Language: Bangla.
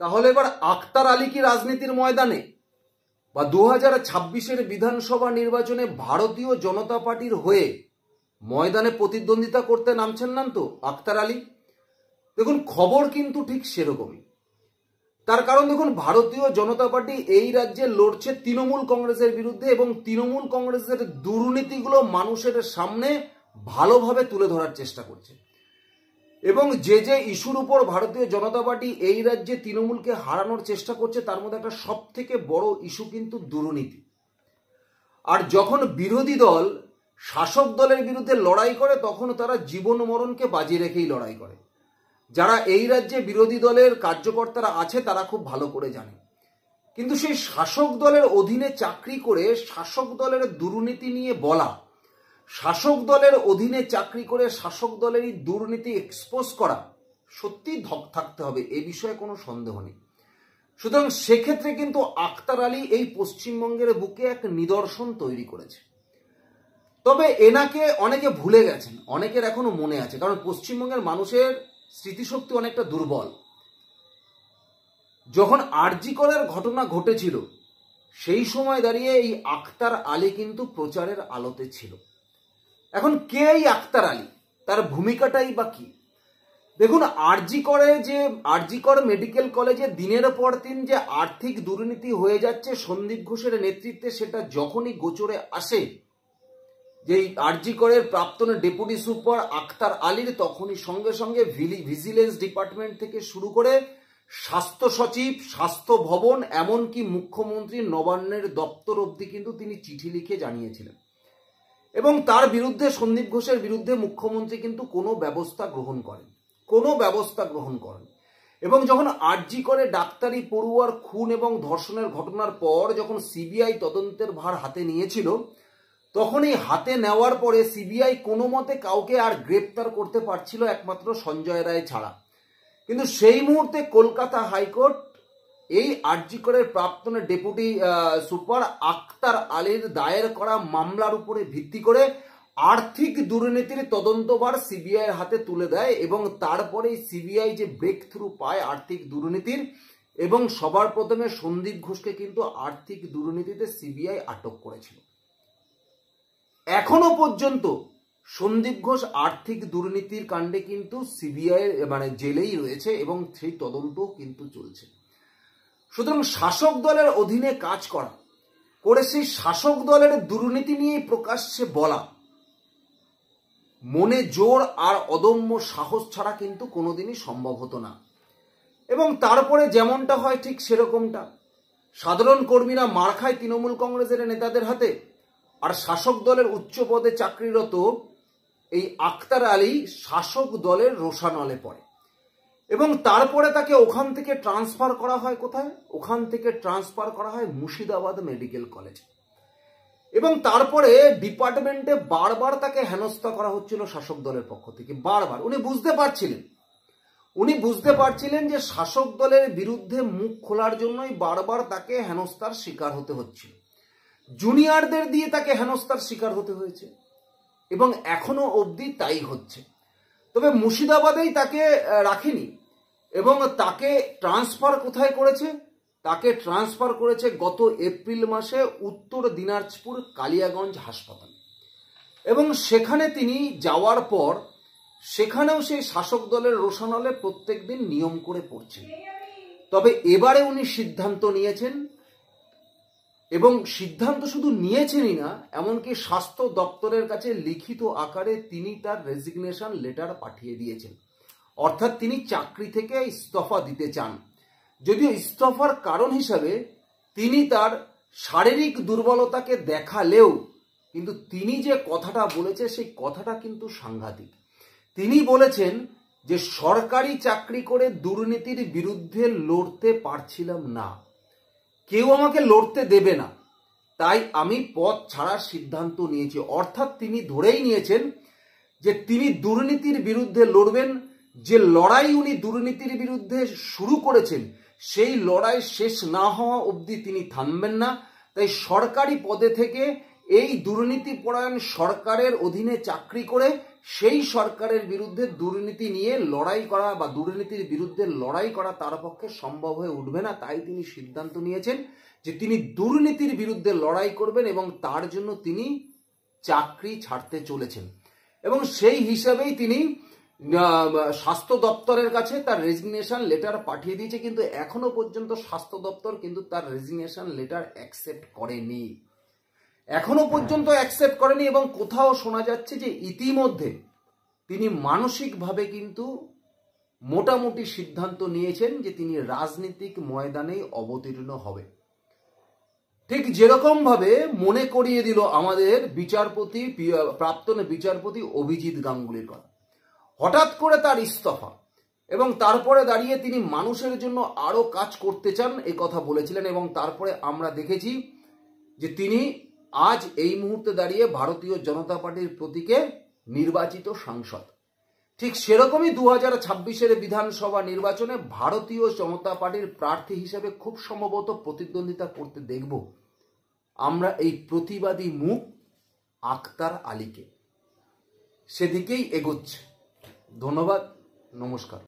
তাহলে এবার আখতার আলী কি রাজনীতির ময়দানে বা 2026-এর বিধানসভা নির্বাচনে ভারতীয় জনতা পার্টির হয়ে ময়দানে প্রতিদ্বন্দ্বিতা করতে নামছেন না তো আখতার আলী? দেখুন, খবর কিন্তু ঠিক সেরকমই। তার কারণ দেখুন, ভারতীয় জনতা পার্টি এই রাজ্যে লড়ছে তৃণমূল কংগ্রেসের বিরুদ্ধে এবং তৃণমূল কংগ্রেসের দুর্নীতিগুলো মানুষের সামনে ভালোভাবে তুলে ধরার চেষ্টা করছে। এবং যে যে ইস্যুর উপর ভারতীয় জনতা পার্টি এই রাজ্যে তৃণমূলকে হারানোর চেষ্টা করছে তার মধ্যে একটা সব থেকে বড় ইস্যু কিন্তু দুর্নীতি। আর যখন বিরোধী দল শাসক দলের বিরুদ্ধে লড়াই করে তখন তারা জীবন মরণকে বাজি রেখেই লড়াই করে। যারা এই রাজ্যে বিরোধী দলের কার্যকর্তারা আছে তারা খুব ভালো করে জানে। কিন্তু সেই শাসক দলের অধীনে চাকরি করে শাসক দলের দুর্নীতি নিয়ে বলা, শাসক দলের অধীনে চাকরি করে শাসক দলেরই দুর্নীতি এক্সপোজ করা, সত্যি ধক থাকতে হবে, এ বিষয়ে কোনো সন্দেহ নেই। সুতরাং সেক্ষেত্রে কিন্তু আখতার আলী এই পশ্চিমবঙ্গের বুকে এক নিদর্শন তৈরি করেছে। তবে এনাকে অনেকে ভুলে গেছেন, অনেকের এখনো মনে আছে, কারণ পশ্চিমবঙ্গের মানুষের স্মৃতিশক্তি অনেকটা দুর্বল। যখন আরজি করের ঘটনা ঘটেছিল সেই সময় দাঁড়িয়ে এই আখতার আলী কিন্তু প্রচারের আলোতে ছিল। এখন কে এই আখতার আলী, তার ভূমিকাটাই বা কি? দেখুন, আরজি কর মেডিকেল কলেজে দিনের পর দিন যে আর্থিক দুর্নীতি হয়ে যাচ্ছে সন্দীপ ঘোষের নেতৃত্বে, সেটা যখনই গোচরে আসে যে আরজি করের প্রাক্তন ডেপুটি সুপার আখতার আলীর, তখনই সঙ্গে সঙ্গে ভিজিলেন্স ডিপার্টমেন্ট থেকে শুরু করে স্বাস্থ্য সচিব, স্বাস্থ্য ভবন, এমনকি মুখ্যমন্ত্রী নবান্নের দপ্তর অবধি কিন্তু তিনি চিঠি লিখে জানিয়েছিলেন এবং তার বিরুদ্ধে, সন্দীপ ঘোষের বিরুদ্ধে মুখ্যমন্ত্রী কিন্তু কোনো ব্যবস্থা গ্রহণ করেন। এবং যখন আরজি করে ডাক্তারি পড়ুয়ার খুন এবং ধর্ষণের ঘটনার পর যখন সিবিআই তদন্তের ভার হাতে নিয়েছিল, তখন এই হাতে নেওয়ার পরে সিবিআই কোনো মতে কাউকে আর গ্রেপ্তার করতে পারছিল একমাত্র সঞ্জয় রায় ছাড়া। কিন্তু সেই মুহূর্তে কলকাতা হাইকোর্ট এই আরজি করের প্রাক্তন ডেপুটি সুপার আখতার আলীর দায়ের করা মামলার উপরে ভিত্তি করে আর্থিক দুর্নীতির তদন্তভার সিবিআই এর হাতে তুলে দেয় এবং তারপরে সিবিআই যে ব্রেক থ্রু পায় আর্থিক দুর্নীতির, এবং সবার প্রথমে সন্দীপ ঘোষকে কিন্তু আর্থিক দুর্নীতিতে সিবিআই আটক করেছিল। এখনো পর্যন্ত সন্দীপ ঘোষ আর্থিক দুর্নীতির কাণ্ডে কিন্তু সিবিআই জেলেই রয়েছে এবং সেই তদন্ত কিন্তু চলছে। সুতরাং শাসক দলের অধীনে কাজ করে সেই শাসক দলের দুর্নীতি নিয়ে প্রকাশ্যে বলা, মনে জোর আর অদম্য সাহস ছাড়া কিন্তু কোনোদিনই সম্ভব হতো না। এবং তারপরে যেমনটা হয় ঠিক সেরকমটা, সাধারণ কর্মীরা মার খায় তৃণমূল কংগ্রেসের নেতাদের হাতে, আর শাসক দলের উচ্চ পদে চাকরিরত এই আখতার আলী শাসক দলের রোষানলে পড়ে এবং তারপরে তাকে ওখান থেকে ট্রান্সফার করা হয় কোথায়? ওখান থেকে ট্রান্সফার করা হয় মুর্শিদাবাদ মেডিকেল কলেজ। এবং তারপরে ডিপার্টমেন্টে বারবার তাকে হেনস্থা করা হচ্ছিল শাসক দলের পক্ষ থেকে, বারবার। উনি বুঝতে পারছিলেন যে শাসক দলের বিরুদ্ধে মুখ খোলার জন্যই বারবার তাকে হেনস্থার শিকার হতে হচ্ছিল, জুনিয়রদের দিয়ে তাকে হেনস্থার শিকার হতে হয়েছে এবং এখনো অবধি তাই হচ্ছে। তবে মুর্শিদাবাদেই তাকে রাখেনি এবং তাকে ট্রান্সফার কোথায় করেছে? তাকে ট্রান্সফার করেছে গত এপ্রিল মাসে উত্তর দিনাজপুর কালিয়াগঞ্জ হাসপাতালে। এবং সেখানে তিনি যাওয়ার পর সেখানেও সেই শাসক দলের রোষানলে প্রত্যেক দিন নিয়ম করে পড়ছেন। তবে এবারে উনি সিদ্ধান্ত নিয়েছেন, এবং সিদ্ধান্ত শুধু নিয়েছেনই না, এমনকি স্বাস্থ্য দপ্তরের কাছে লিখিত আকারে তিনি তার রেজিগনেশন লেটার পাঠিয়ে দিয়েছেন। অর্থাৎ তিনি চাকরি থেকে ইস্তফা দিতে চান। যদিও ইস্তফার কারণ হিসাবে তিনি তার শারীরিক দুর্বলতাকে দেখালেও কিন্তু তিনি যে কথাটা বলেছে সেই কথাটা কিন্তু সাংঘাতিক। তিনি বলেছেন যে সরকারি চাকরি করে দুর্নীতির বিরুদ্ধে লড়তে পারছিলাম না, কেউ আমাকে লড়তে দেবে না, তাই আমি পদ ছাড়ার সিদ্ধান্ত নিয়েছি। অর্থাৎ তিনি ধরেই নিয়েছেন যে তিনি দুর্নীতির বিরুদ্ধে লড়বেন। যে লড়াই উনি দুর্নীতির বিরুদ্ধে শুরু করেছেন সেই লড়াই শেষ না হওয়া অবধি তিনি থামবেন না। তাই সরকারি পদে থেকে এই দুর্নীতিপরায়ণ সরকারের অধীনে চাকরি করে সেই সরকারের বিরুদ্ধে দুর্নীতি নিয়ে লড়াই করা বা দুর্নীতির বিরুদ্ধে লড়াই করা তার পক্ষে সম্ভব হয়ে উঠবে না। তাই তিনি সিদ্ধান্ত নিয়েছেন যে তিনি দুর্নীতির বিরুদ্ধে লড়াই করবেন এবং তার জন্য তিনি চাকরি ছাড়তে চলেছেন। এবং সেই হিসাবেই তিনি স্বাস্থ্য দপ্তরের কাছে তার রেজিগনেশন লেটার পাঠিয়ে দিয়েছে, কিন্তু এখনো পর্যন্ত স্বাস্থ্য দপ্তর কিন্তু তার রেজিগনেশন লেটার অ্যাকসেপ্ট করেনি, এখনো পর্যন্ত অ্যাকসেপ্ট করেনি। এবং কোথাও শোনা যাচ্ছে যে ইতিমধ্যে তিনি মানসিকভাবে কিন্তু মোটামুটি সিদ্ধান্ত নিয়েছেন যে তিনি রাজনৈতিক ময়দানে অবতীর্ণ হবে। ঠিক যেরকম ভাবে মনে করিয়ে দিল আমাদের বিচারপতি, প্রাক্তন বিচারপতি অভিজিৎ গাঙ্গুলির কথা। হঠাৎ করে তার ইস্তফা এবং তারপরে দাঁড়িয়ে তিনি মানুষের জন্য আরো কাজ করতে চান এই কথা বলেছিলেন। এবং তারপরে আমরা দেখেছি যে তিনি আজ এই মুহূর্তে দাঁড়িয়ে ভারতীয় জনতা পার্টির প্রতীকে নির্বাচিত সাংসদ। ঠিক সেরকমই 2026-এর বিধানসভা নির্বাচনে ভারতীয় জনতা পার্টির প্রার্থী হিসেবে খুব সম্ভবত প্রতিদ্বন্দ্বিতা করতে দেখব আমরা এই প্রতিবাদী মুখ আখতার আলীকে। সেদিকেই এগোচ্ছে। ধন্যবাদ, নমস্কার।